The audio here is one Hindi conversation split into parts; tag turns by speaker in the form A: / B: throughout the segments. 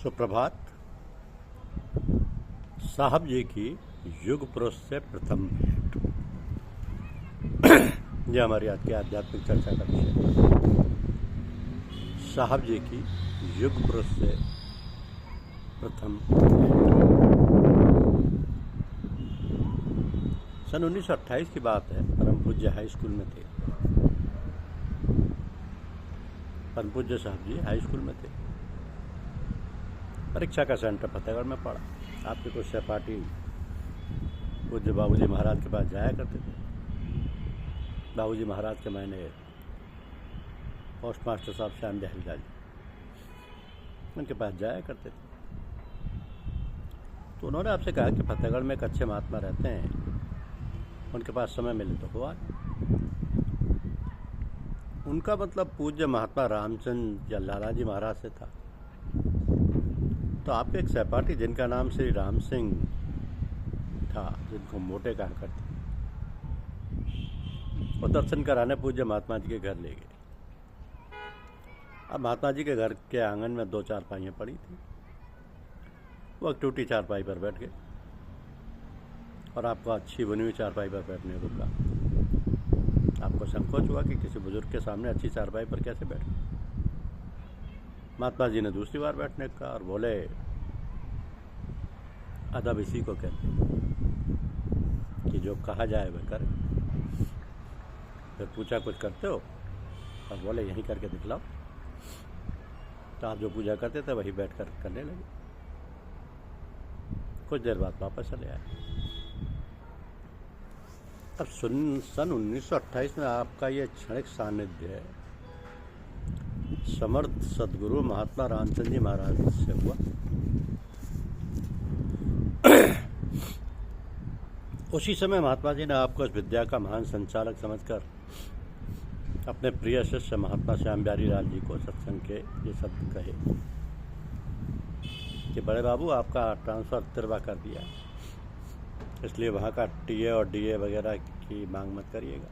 A: सुप्रभात। साहब जी की युग पुरुष से प्रथम भेंट। यह हमारी आज की आध्यात्मिक चर्चा का विषय है। साहब जी की युग पुरुष से प्रथम सन 1928 की बात है। परम पूज्य हाई स्कूल में थे। परम पूज्य साहब जी हाई स्कूल में थे। परीक्षा का सेंटर फतेहगढ़ में पड़ा। आपके कुछ सहपाठी पूज्य बाबूजी महाराज के पास जाया करते थे। बाबूजी महाराज के मायने पोस्ट मास्टर साहब श्याम बिहारी लाल जी, उनके पास जाया करते थे। तो उन्होंने आपसे कहा कि फतेहगढ़ में एक अच्छे महात्मा रहते हैं, उनके पास समय मिले तो हुआ। उनका मतलब पूज्य महात्मा रामचंद्र या लालाजी महाराज से था। तो आपके एक सहपाठी जिनका नाम श्री राम सिंह था, जिनको मोटे कहा करते, वो दर्शन कराने पूज्य महात्मा जी के घर ले गए। अब महात्मा जी के घर के आंगन में 2 चारपाइयाँ पड़ी थी। वो एक टूटी चारपाई पर बैठ गए और आपको अच्छी बनी हुई चारपाई पर बैठने को कहा। आपको संकोच हुआ कि किसी बुजुर्ग के सामने अच्छी चारपाई पर कैसे बैठे। महात्मा जी ने दूसरी बार बैठने का और बोले, अदब इसी को कहते हैं कि जो कहा जाए वह करे। फिर पूछा, कुछ करते हो? और बोले, यहीं करके दिखलाओ। तो आप जो पूजा करते थे वही बैठ कर करने लगे। कुछ देर बाद वापस चले आए। अब सन 1928 में आपका ये क्षणिक सानिध्य है समर्थ सदगुरु महात्मा रामचंद्र जी महाराज से हुआ। उसी समय महात्मा जी ने आपको इस विद्या का महान संचालक समझकर अपने प्रिय शिष्य महात्मा श्याम बिहारी लाल जी को सत्संग के ये शब्द कहे कि बड़े बाबू, आपका ट्रांसफ़र तिरवा कर दिया, इसलिए वहाँ का टीए और डीए वगैरह की मांग मत करिएगा।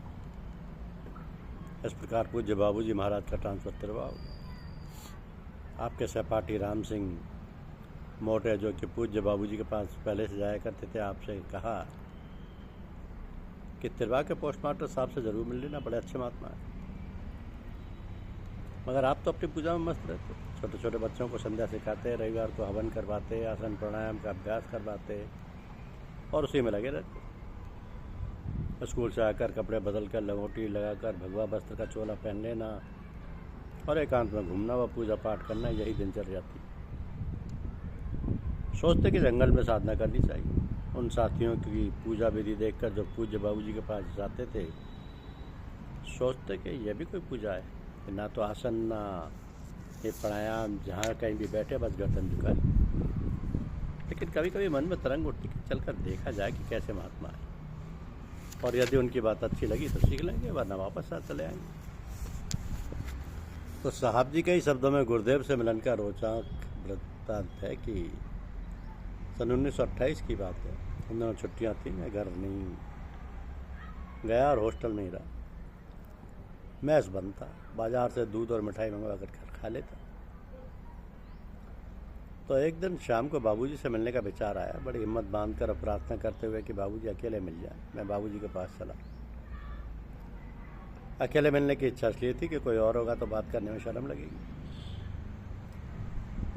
A: इस प्रकार पूज्य बाबूजी महाराज का ट्रांसफ़र तिरवा हो गया। आपके सहपाठी राम सिंह मोटे, जो कि पूज्य बाबूजी के पास पहले से जाया करते थे, आपसे कहा कि तिरवा के पोस्ट मास्टर साहब से ज़रूर मिल लेना, बड़े अच्छे महात्मा हैं। मगर आप तो अपनी पूजा में मस्त रहते। छोटे छोटे बच्चों को संध्या सिखाते, रविवार को हवन करवाते, आसन प्राणायाम का अभ्यास करवाते और उसी में लगे रहते। स्कूल से आकर कपड़े बदल कर लंगोटी लगाकर भगवा वस्त्र का चोला पहन लेना और एकांत में घूमना व पूजा पाठ करना, यही दिनचर्या थी। सोचते कि जंगल में साधना करनी चाहिए। उन साथियों की पूजा विधि देखकर जो पूज्य बाबूजी के पास जाते थे, सोचते कि यह भी कोई पूजा है कि ना तो आसन, ना ये प्राणायाम, जहाँ कहीं भी बैठे बस गर्दन झुका। लेकिन कभी कभी मन में तरंग उठती कि चलकर देखा जाए कि कैसे महात्मा है, और यदि उनकी बात अच्छी लगी तो सीख लेंगे, वरना वापस आ चले आएंगे। तो साहब जी के ही शब्दों में गुरुदेव से मिलन का रोचक वृत्तांत है कि सन 1928 की बात है। उन दिनों छुट्टियाँ थी, मैं घर नहीं गया और हॉस्टल में ही रहा। मैस बंद था, बाजार से दूध और मिठाई मंगवा कर खा लेता। तो एक दिन शाम को बाबूजी से मिलने का विचार आया। बड़ी हिम्मत बांधकर और प्रार्थना करते हुए कि बाबूजी अकेले मिल जाए। मैं बाबूजी के पास चला। अकेले मिलने की इच्छा इसलिए थी कि कोई और होगा तो बात करने में शर्म लगेगी।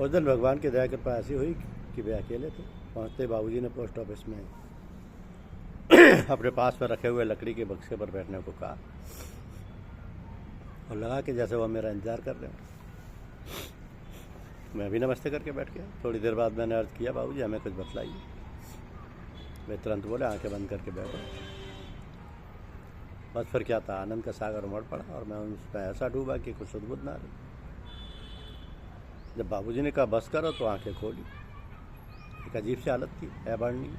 A: उस दिन भगवान की दया कृपा ऐसी हुई कि वे अकेले थे। पहुँचते बाबूजी ने पोस्ट ऑफिस में अपने पास में रखे हुए लकड़ी के बक्से पर बैठने को कहा और लगा कि जैसे वो मेरा इंतजार कर रहे हैं। मैं भी नमस्ते करके बैठ गया। थोड़ी देर बाद मैंने अर्ज़ किया, बाबूजी हमें कुछ बतलाइए। वे तुरंत बोले, आंखें बंद करके बैठो। बस फिर क्या था, आनंद का सागर उमड़ पड़ा और मैं उसमें ऐसा डूबा कि कुछ सुध-बुध ना रही। जब बाबूजी ने कहा बस करो तो आंखें खोली। एक अजीब सी हालत थी, अवर्णनीय।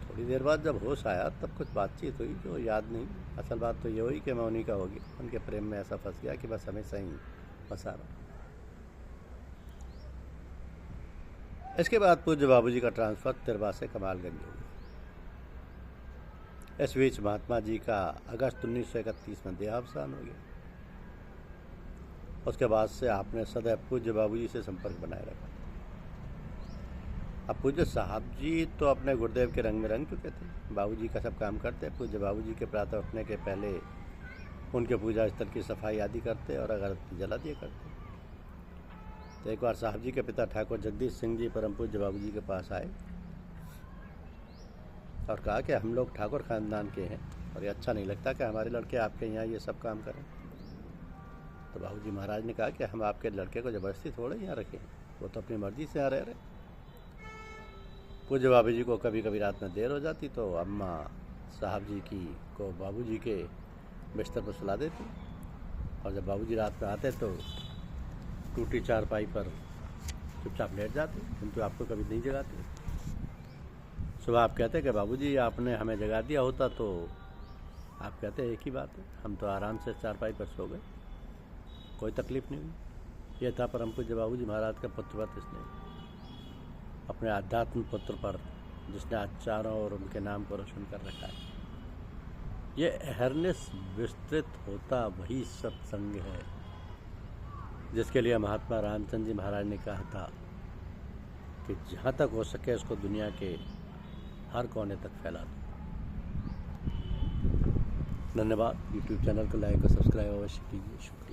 A: थोड़ी देर बाद जब होश आया तब कुछ बातचीत हुई जो याद नहीं। असल बात तो ये हुई कि मैं उन्हीं का हो गया। उनके प्रेम में ऐसा फंस गया कि बस हमेशा ही फंसा रहा। इसके बाद पूज्य बाबूजी का ट्रांसफ़र तिरवा से कमालगंज हो गया। इस बीच महात्मा जी का अगस्त 1931 में देहावसान हो गया। उसके बाद से आपने सदैव पूज्य बाबूजी से संपर्क बनाए रखा। अब पूज्य साहब जी तो अपने गुरुदेव के रंग में रंग चुके थे, बाबूजी का सब काम करते। पूज्य बाबूजी के प्रातः उठने के पहले उनके पूजा स्थल की सफाई आदि करते और अगरबत्ती जला दिया करते। तो एक बार साहब जी के पिता ठाकुर जगदीश सिंह जी परम पूज्य बाबूजी के पास आए और कहा कि हम लोग ठाकुर खानदान के हैं और ये अच्छा नहीं लगता कि हमारे लड़के आपके यहाँ ये सब काम करें। तो बाबूजी महाराज ने कहा कि हम आपके लड़के को ज़बरदस्ती थोड़े यहाँ रखें, वो तो अपनी मर्जी से यहाँ रह रहे। पूज्य बाबूजी को कभी कभी रात में देर हो जाती तो अम्मा साहब जी की को बाबूजी के बिस्तर पर सुला देती और जब बाबूजी रात में आते तो टूटी चारपाई पर चुपचाप लेट जाते, किंतु आपको कभी नहीं जगाते। सुबह आप कहते कि बाबूजी आपने हमें जगा दिया होता तो आप कहते एक ही बात है, हम तो आराम से चारपाई पर सो गए, कोई तकलीफ नहीं हुई। यह था परम पूज्य बाबूजी महाराज का पुत्रवत स्नेह अपने आध्यात्म पुत्र पर, जिसने आज चारों ओर उनके नाम को रोशन कर रखा है। ये अहरनेस विस्तृत होता वही सत्संग है जिसके लिए महात्मा रामचंद्र जी महाराज ने कहा था कि जहाँ तक हो सके उसको दुनिया के हर कोने तक फैला दो। धन्यवाद। यूट्यूब चैनल को लाइक और सब्सक्राइब अवश्य कीजिए। शुक्रिया।